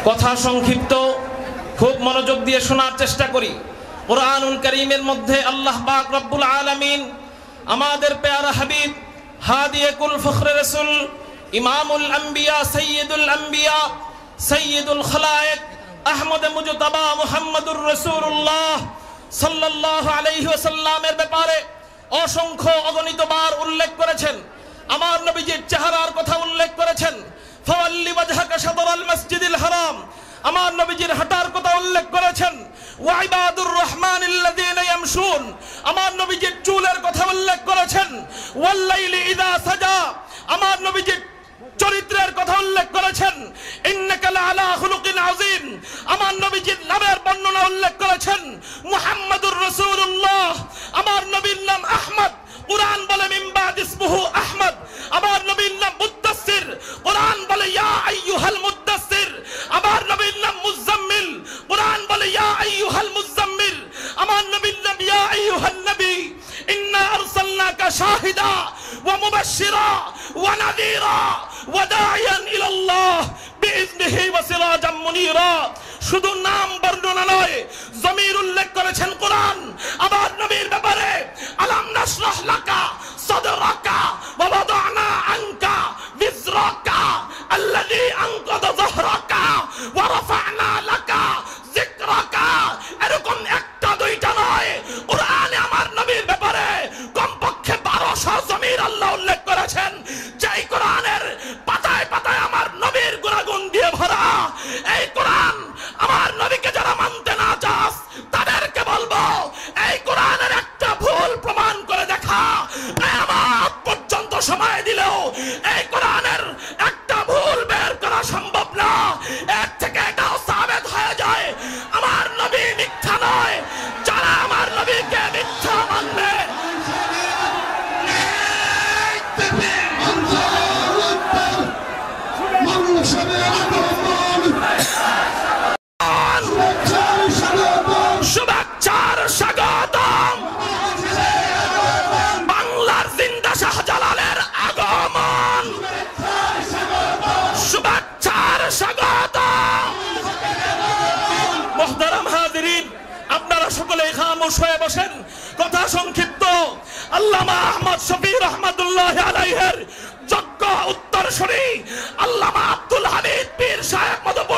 কথা সংক্ষিপ্ত, খুব মনোযোগ দিয়ে শোনার চেষ্টা করি। কুরআনুল কারীমের মধ্যে আল্লাহ পাক রব্বুল আলামিন আমাদের প্যারা হাবিব হাদিয়ে কুল ফখরে রাসূল ইমামুল আম্বিয়া সাইয়্যিদুল আম্বিয়া সাইয়্যিদুল খালায়েক আহমদ মুজতাবা মুহাম্মদুর রাসূলুল্লাহ সাল্লাল্লাহু আলাইহি ওয়াসাল্লামের ব্যাপারে অসংখ্য অগণিতবার উল্লেখ করেছেন। আমার নবীজির চেহারার কথা উল্লেখ করেছেন। ফাওয়াল্লি ওয়াজহাকা শাতরাল মসজিদিল হারাম, আমার নবীজির হাঁটার কথা উল্লেখ করেছেন। ওয়া ইবাদুর রহমানিল্লাযীনা ইয়ামশুন, আমার নবীজির চুলের কথা উল্লেখ করেছেন। ওয়াল্লাইলি ইযা সাজা, আমার নবীজির চরিত্রের কথা উল্লেখ করেছেন। ইন্নাকা লাআলা খুলুকিন আযীম, আমার নবীজির নামের বর্ণনা উল্লেখ করেছেন। মুহাম্মাদুর রাসূলুল্লাহ, আমার নবীর নাম আহমদ, কুরআন বলে মিন বাদ ইসমুহু আহমদ। আমার নবীর নাম মুদ্দাসসির, কুরআন বলে ইয়া আইয়ুহাল মুদ্দাসসির। আমার নবীর নাম মুজাম্মিল, কুরআন বলে ইয়া আইয়ুহাল মুজাম্মিল। আমার নবীর নাম ইয়া আইয়ুহান নবী, ইন্না আরসালনাকা শাহিদা ওয়া মুবাশশিরা ওয়া নাযীরা ওয়া দা'iয়ান ইলাল্লাহ বিইذনিহি ওয়া সিরাজাম মুনীরা। শুধু নাম বর্ণনা নয়, জমির উল্লেখ করেছেন কোরআন আমার নবীর ব্যাপারে। আলাম নাশরাহ লাকা সাদরাকা ওয়া ওয়াদা'না আনকা বিজরাকা আল্লাযী আনকাযা যাহরাকা ওয়া রাফা'না লাকা যিকরাকা। এরকম একটা দুইটা নয়, কোরআনে আমার নবীর ব্যাপারে কমপক্ষে 1200 জমির আল্লাহ উল্লেখ করেছেন। যেই কোরআনের পাতায় পাতায় আমার নবীর গুণাগুণ দিয়ে ভরা। এই কোরআন আমার নবীকে যারা মানতে না চাস তাদেরকে বলবো, এই কোরআনের একটা ভুল প্রমাণ করে দেখা। কিয়ামত পর্যন্ত সময় দিলেও এই কোরআনের একটা ভুল বের করা সম্ভব না। এর থেকে এটাও সাবেত হয়ে যায় আমার নবী মিথ্যা নয়। যারা আমার নবীকে মিথ্যা মানবে, শুভেচ্ছার স্বাগতম, বাংলার জিন্দা শাহজালালের আগমন, শুভেচ্ছার স্বাগতম। মুহতারাম হাজিরিন, আপনারা সকলেই খামোশ হয়ে বসেন। কথা সংক্ষিপ্ত। আল্লামা আহমদ শফী রহমাতুল্লাহি আলাইহির যোগ্য উত্তরসূরি আল্লামা আব্দুল হামিদ পীর সাহেব মদপুর